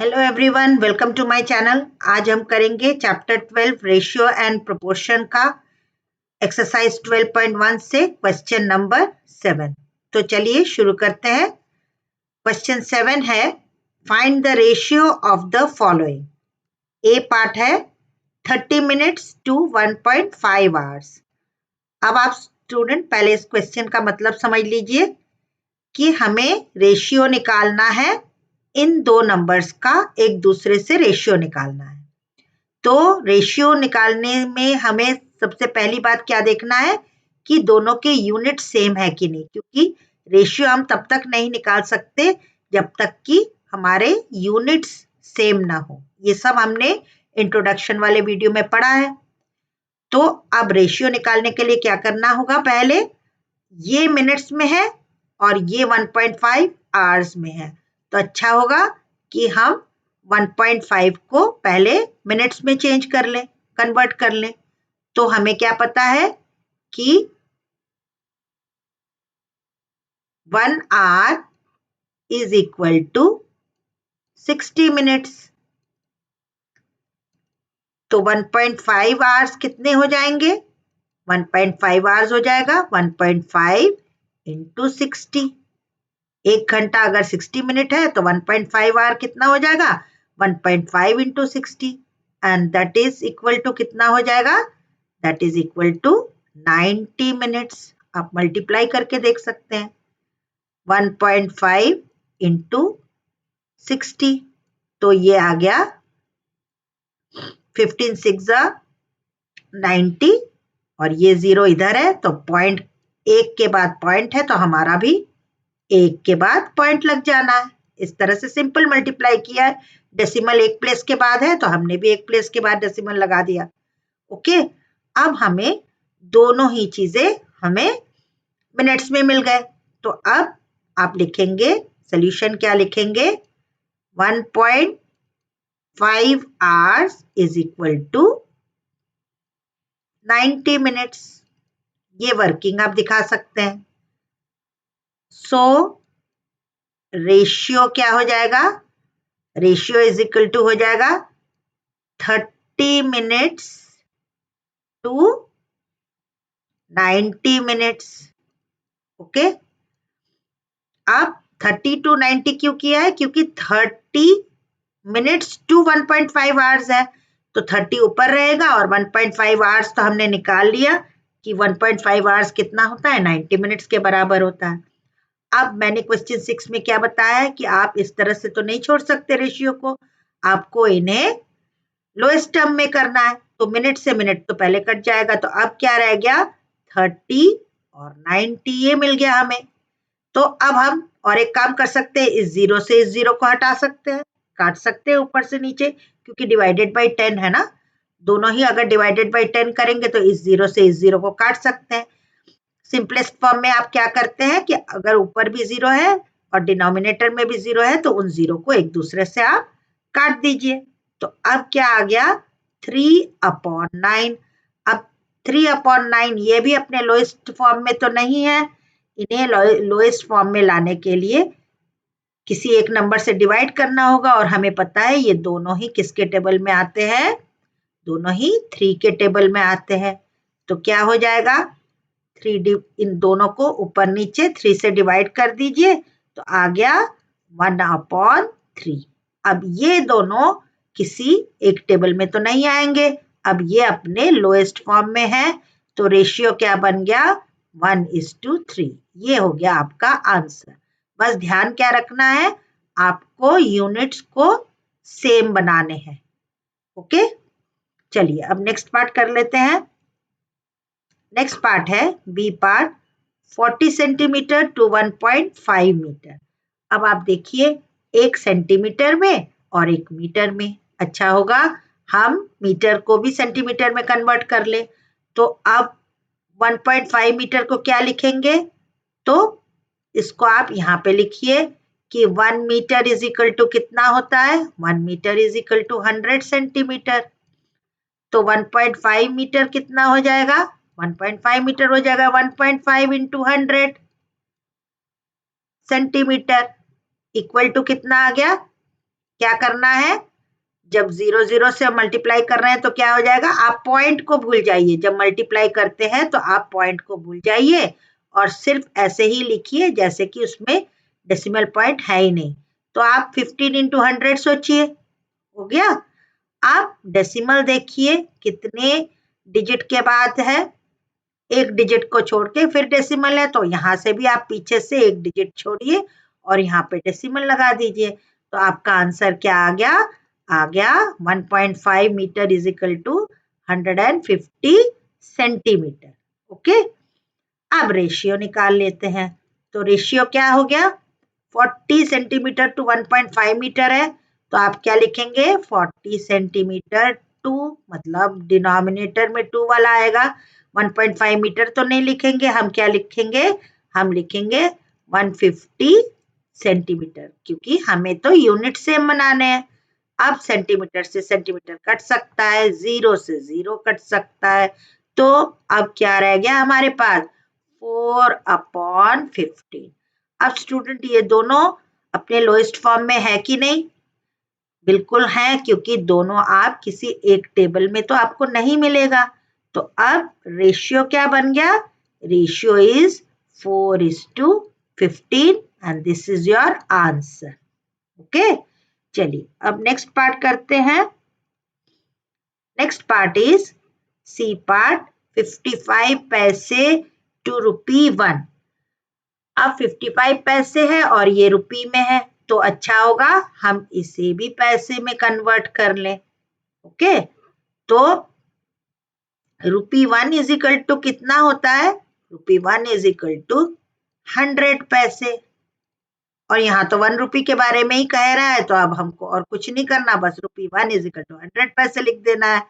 Hello everyone, welcome to my channel. आज हम करेंगे चैप्टर 12 रेशियो एंड प्रोपोर्शन का एक्सरसाइज 12.1 से क्वेश्चन नंबर 7। तो चलिए शुरू करते हैं। क्वेश्चन 7 है, find the ratio of the following. A part है 30 मिनट्स टू 1.5 आवर्स। अब आप स्टूडेंट पहले इस क्वेश्चन का मतलब समझ लीजिए कि हमें रेशियो निकालना है, इन दो नंबर्स का एक दूसरे से रेशियो निकालना है। तो रेशियो निकालने में हमें सबसे पहली बात क्या देखना है कि दोनों के यूनिट सेम है कि नहीं, क्योंकि रेशियो हम तब तक नहीं निकाल सकते जब तक कि हमारे यूनिट्स सेम ना हो। ये सब हमने इंट्रोडक्शन वाले वीडियो में पढ़ा है। तो अब रेशियो निकालने के लिए क्या करना होगा, पहले ये मिनट्स में है और ये 1.5 आवर्स में है, तो अच्छा होगा कि हम 1.5 को पहले मिनट्स में चेंज कर लें, कन्वर्ट कर लें। तो हमें क्या पता है कि 1 hour is equal to 60 minutes. तो 1.5 आवर्स कितने हो जाएंगे? 1.5 आवर्स हो जाएगा 1.5 इंटू 60। एक घंटा अगर 60 मिनट है तो 1.5 आवर कितना हो जाएगा? 1.5 into 60, and that is equal to कितना हो जाएगा? That is equal to 90 minutes. आप मल्टीप्लाई करके देख सकते हैं, 1.5 इंटू 60, तो ये आ गया 15 6 90, और ये 0 इधर है तो पॉइंट, एक के बाद पॉइंट है तो हमारा भी एक के बाद पॉइंट लग जाना है। इस तरह से सिंपल मल्टीप्लाई किया है। डेसिमल एक प्लेस के बाद है तो हमने भी एक प्लेस के बाद डेसिमल लगा दिया। ओके, अब हमें दोनों ही चीजें हमें मिनट्स में मिल गए। तो अब आप लिखेंगे सोल्यूशन, क्या लिखेंगे? 1.5 hours is equal to 90 minutes. ये वर्किंग आप दिखा सकते हैं। सो रेशियो क्या हो जाएगा? रेशियो इज इक्वल टू हो जाएगा 30 मिनट्स टू 90 मिनट्स। ओके, अब 30 टू 90 क्यों किया है? क्योंकि 30 मिनट्स टू 1.5 आवर्स है, तो 30 ऊपर रहेगा और 1.5 आवर्स तो हमने निकाल लिया कि 1.5 आवर्स कितना होता है? 90 मिनट्स के बराबर होता है। अब मैंने क्वेश्चन 6 में क्या बताया है कि आप इस तरह से तो नहीं छोड़ सकते रेशियो को, आपको इन्हें लोएस्ट टर्म में करना है। तो मिनट से मिनट तो पहले कट जाएगा, तो अब क्या रह गया? 30 और 90, ये मिल गया हमें। तो अब हम और एक काम कर सकते हैं, इस जीरो से इस जीरो को हटा सकते हैं, काट सकते हैं ऊपर से नीचे, क्योंकि डिवाइडेड बाई 10 है ना। दोनों ही अगर डिवाइडेड बाई 10 करेंगे तो इस जीरो से इस जीरो को काट सकते हैं। सिंपलेस्ट फॉर्म में आप क्या करते हैं कि अगर ऊपर भी जीरो है और डिनोमिनेटर में भी जीरो है तो उन जीरो को एक दूसरे से आप काट दीजिए। तो अब क्या आ गया? 3/9। अब 3/9 ये भी अपने लोएस्ट फॉर्म में तो नहीं है, इन्हें लोएस्ट फॉर्म में लाने के लिए किसी एक नंबर से डिवाइड करना होगा, और हमें पता है ये दोनों ही किसके टेबल में आते हैं? दोनों ही 3 के टेबल में आते हैं। तो क्या हो जाएगा? 3 इन दोनों को ऊपर नीचे 3 से डिवाइड कर दीजिए, तो आ गया 1/3। अब ये दोनों किसी एक टेबल में तो नहीं आएंगे, अब ये अपने लोएस्ट फॉर्म में है, तो रेशियो क्या बन गया? 1:3। ये हो गया आपका आंसर। बस ध्यान क्या रखना है, आपको यूनिट्स को सेम बनाने हैं। ओके, चलिए अब नेक्स्ट पार्ट कर लेते हैं। नेक्स्ट पार्ट है B part, 40 centimetre to 1.5 metre. अब आप देखिए, एक सेंटीमीटर में और एक मीटर में। अच्छा होगा हम मीटर को भी सेंटीमीटर में कन्वर्ट कर ले। तो अब 1.5 मीटर को क्या लिखेंगे? तो इसको आप यहाँ पे लिखिए कि 1 मीटर इज इक्वल टू कितना होता है? 1 metre is equal to 100 centimetre. तो 1.5 मीटर कितना हो जाएगा? 1.5 मीटर हो जाएगा 1.5 इंटू 100 सेंटीमीटर, इक्वल टू कितना आ गया? क्या करना है, जब 0 0 से मल्टीप्लाई कर रहे हैं तो क्या हो जाएगा, आप पॉइंट को भूल जाइए, जब मल्टीप्लाई करते हैं तो आप पॉइंट को भूल जाइए और सिर्फ ऐसे ही लिखिए जैसे कि उसमें डेसिमल पॉइंट है ही नहीं। तो आप 15 into 100 सोचिए, हो गया। आप डेसिमल देखिए कितने डिजिट के बाद है, एक डिजिट को छोड़ के फिर डेसिमल है, तो यहाँ से भी आप पीछे से एक डिजिट छोड़िए और यहाँ पे डेसिमल लगा दीजिए, तो आपका आंसर क्या आ गया 1.5 metre is equal to 150 centimetre. Okay, अब रेशियो निकाल लेते हैं। तो रेशियो क्या हो गया, 40 सेंटीमीटर टू 1.5 मीटर है, तो आप क्या लिखेंगे, 40 सेंटीमीटर टू, मतलब डिनोमिनेटर में 2 वाला आएगा, 1.5 मीटर तो नहीं लिखेंगे, हम क्या लिखेंगे, हम लिखेंगे 150 सेंटीमीटर, क्योंकि हमें तो यूनिट सेम बनाने हैं। अब सेंटीमीटर से सेंटीमीटर कट सकता है, 0 से 0 कट सकता है, तो अब क्या रह गया हमारे पास, 4/15। अब स्टूडेंट ये दोनों अपने लोएस्ट फॉर्म में है कि नहीं, बिल्कुल है, क्योंकि दोनों आप किसी एक टेबल में तो आपको नहीं मिलेगा। तो अब रेशियो क्या बन गया, ratio is 4:15 and this is your answer. Okay, चलिए अब नेक्स्ट पार्ट करते हैं। Next part is C part, 55 पैसे टू ₹1। अब 55 पैसे है और ये रुपी में है, तो अच्छा होगा हम इसे भी पैसे में कन्वर्ट कर लें। ओके, तो ₹1 इज इक्वल टू कितना होता है, ₹1 इज इक्वल टू 100 पैसे, और यहाँ तो 1 रुपी के बारे में ही कह रहा है, तो अब हमको और कुछ नहीं करना, बस ₹1 इज इक्वल टू 100 पैसे लिख देना है।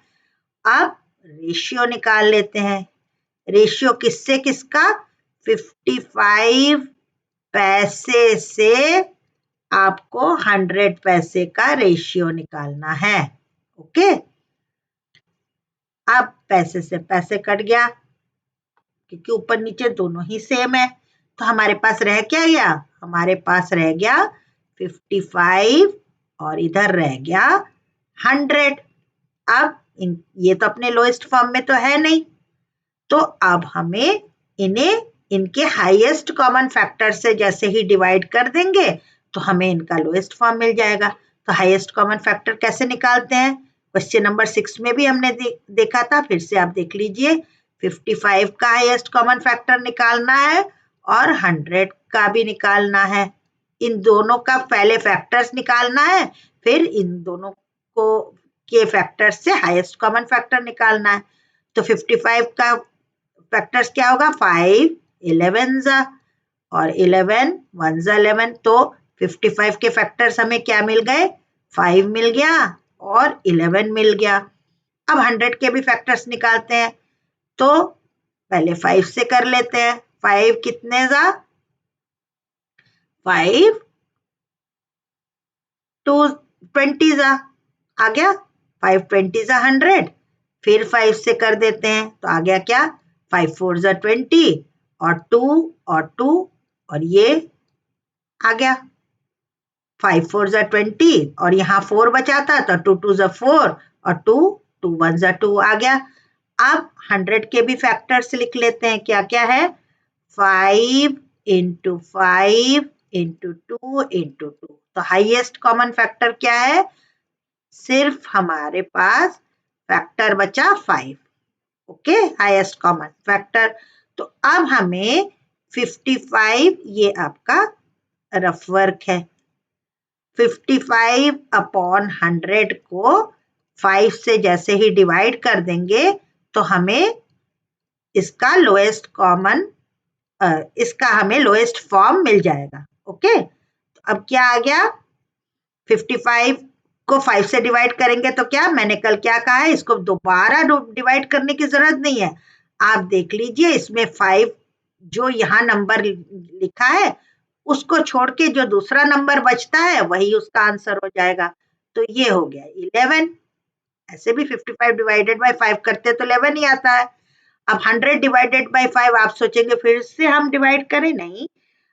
अब रेशियो निकाल लेते हैं। रेशियो किससे किसका, 55 पैसे से आपको 100 पैसे का रेशियो निकालना है। ओके, अब पैसे से पैसे कट गया, क्योंकि ऊपर नीचे दोनों ही सेम है, तो हमारे पास रह क्या गया, हमारे पास रह गया 55 और इधर रह गया 100। अब ये तो अपने लोएस्ट फॉर्म में तो है नहीं, तो अब हमें इन्हें इनके हाईएस्ट कॉमन फैक्टर से जैसे ही डिवाइड कर देंगे तो हमें इनका लोएस्ट फॉर्म मिल जाएगा। तो हाईएस्ट कॉमन फैक्टर कैसे निकालते हैं, क्वेश्चन नंबर 6 में भी हमने देखा था, फिर से आप देख लीजिए। 55 का हाईएस्ट कॉमन फैक्टर निकालना है और 100 का भी निकालना है। इन दोनों का पहले फैक्टर्स निकालना है, फिर इन दोनों को के फैक्टर्स से हाईएस्ट कॉमन फैक्टर निकालना है। तो 55 का फैक्टर्स क्या होगा, 5 11 और 11 1 11, तो 55 के फैक्टर्स हमें क्या मिल गए, 5 मिल गया और 11 मिल गया। अब 100 के भी फैक्टर्स निकालते हैं, तो पहले 5 से कर लेते हैं। 5 कितने जा, 5 2 20 जा, आ गया 5 20 जा 100, फिर 5 से कर देते हैं तो आ गया क्या, 5 4 जा 20 और 2 और ये आ गया 5 4 जा 20 और यहाँ 4 बचा था तो 2 2 जा 4 और 2 2 1 जा 2 आ गया। अब 100 के भी फैक्टर्स लिख लेते हैं, क्या क्या है, 5 into 5 into 2 into 2, तो हाईएस्ट कॉमन फैक्टर क्या है, सिर्फ हमारे पास फैक्टर बचा 5। Okay, highest common factor. तो अब हमें 55, ये आपका रफ वर्क है, 55/100 को 5 से जैसे ही डिवाइड कर देंगे तो हमें इसका लोएस्ट कॉमन, इसका हमें लोएस्ट फॉर्म मिल जाएगा। ओके, तो अब क्या आ गया, 55 को 5 से डिवाइड करेंगे तो क्या, मैंने कल क्या कहा है, इसको दोबारा डिवाइड करने की जरूरत नहीं है। आप देख लीजिए, इसमें 5 जो यहाँ नंबर लिखा है उसको छोड़ के जो दूसरा नंबर बचता है वही उसका आंसर हो जाएगा। तो ये हो गया 11। ऐसे भी 55 डिवाइडेड बाय 5 करते तो 11 ही आता है। अब 100 डिवाइडेड बाय 5 आप सोचेंगे फिर से हम डिवाइड करें, नहीं,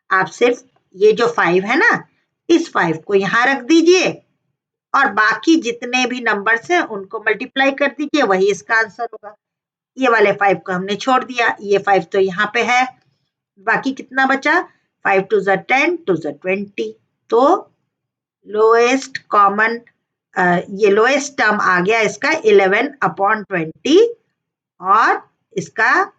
आप सिर्फ ये जो 5 है ना, इस 5 को यहाँ रख दीजिए और बाकी जितने भी नंबर्स हैं उनको मल्टीप्लाई कर दीजिए, वही इसका आंसर होगा। ये वाले 5 को हमने छोड़ दिया, ये 5 तो यहाँ पे है, बाकी कितना बचा, 5 2 ज़ा 10 2 ज़ा 20। तो लोएस्ट कॉमन ये लोएस्ट टर्म आ गया इसका 11/20 और इसका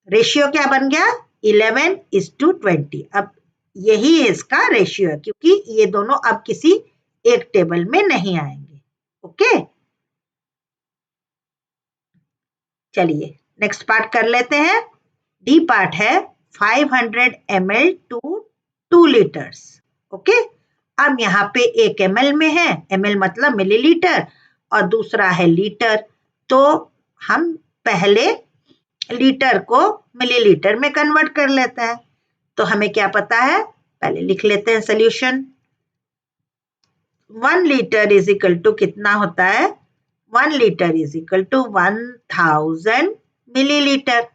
रेशियो क्या बन गया 11:20। अब यही इसका रेशियो है क्योंकि ये दोनों अब किसी एक टेबल में नहीं आएंगे। ओके, चलिए नेक्स्ट पार्ट कर लेते हैं। डी पार्ट है 500 ml टू 2 लीटर्स। ओके, अब यहाँ पे एक ml में है, ml मतलब मिलीलीटर, और दूसरा है लीटर। तो हम पहले लीटर को मिलीलीटर में कन्वर्ट कर लेते हैं। तो हमें क्या पता है, पहले लिख लेते हैं solution. 1 litre is equal to कितना होता है, 1 litre is equal to 1000 millilitre.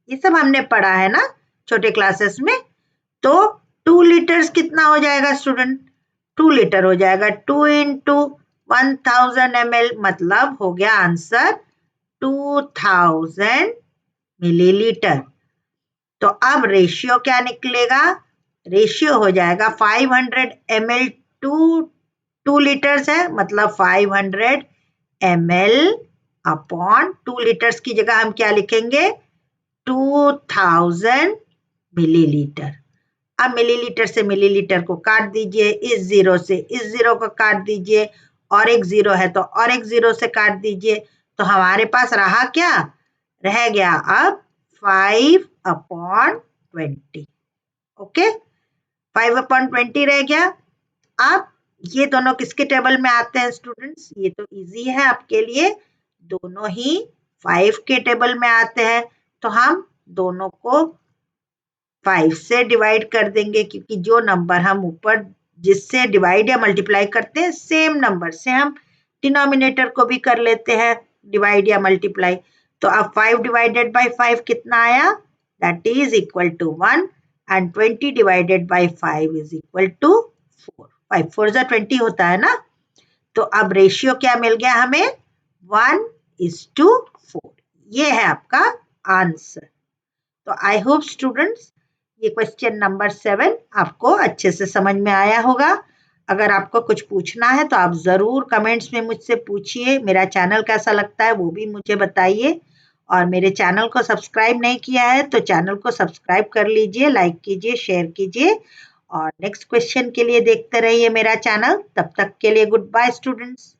ये सब हमने पढ़ा है ना छोटे क्लासेस में। तो 2 लीटर्स कितना हो जाएगा स्टूडेंट, 2 लीटर हो जाएगा 2 इंटू 1000 ml, मतलब हो गया आंसर 2000 मिलीलीटर। तो अब रेशियो क्या निकलेगा, रेशियो हो जाएगा 500 ml टू 2 लीटर्स है, मतलब 500 ml अपॉन 2 लीटर्स की जगह हम क्या लिखेंगे 2000 मिलीलीटर। अब मिलीलीटर से मिलीलीटर को काट दीजिए, इस जीरो से इस जीरो को काट दीजिए, और एक जीरो है तो और एक जीरो से काट दीजिए। तो हमारे पास रहा क्या, रह गया अब 5/20। ओके, 5/20 रह गया। अब ये दोनों किसके टेबल में आते हैं स्टूडेंट्स, ये तो इजी है आपके लिए, दोनों ही 5 के टेबल में आते हैं। तो हम दोनों को 5 से डिवाइड कर देंगे, क्योंकि जो नंबर हम ऊपर जिससे डिवाइड या मल्टीप्लाई करते हैं सेम नंबर से हम डिनोमिनेटर को भी कर लेते हैं डिवाइड या मल्टीप्लाई। तो अब 5 डिवाइडेड बाय 5 कितना आया, that is equal to 1, and 20 divided by 5 is equal to 4। 5 4 ज़ा 20 होता है ना। तो अब रेशियो क्या मिल गया हमें, 1:4। ये है आपका आंसर। तो आई होप स्टूडेंट्स ये क्वेश्चन नंबर 7 आपको अच्छे से समझ में आया होगा। अगर आपको कुछ पूछना है तो आप ज़रूर कमेंट्स में मुझसे पूछिए। मेरा चैनल कैसा लगता है वो भी मुझे बताइए, और मेरे चैनल को सब्सक्राइब नहीं किया है तो चैनल को सब्सक्राइब कर लीजिए, लाइक कीजिए, शेयर कीजिए, और नेक्स्ट क्वेश्चन के लिए देखते रहिए मेरा चैनल। तब तक के लिए गुड बाय स्टूडेंट्स।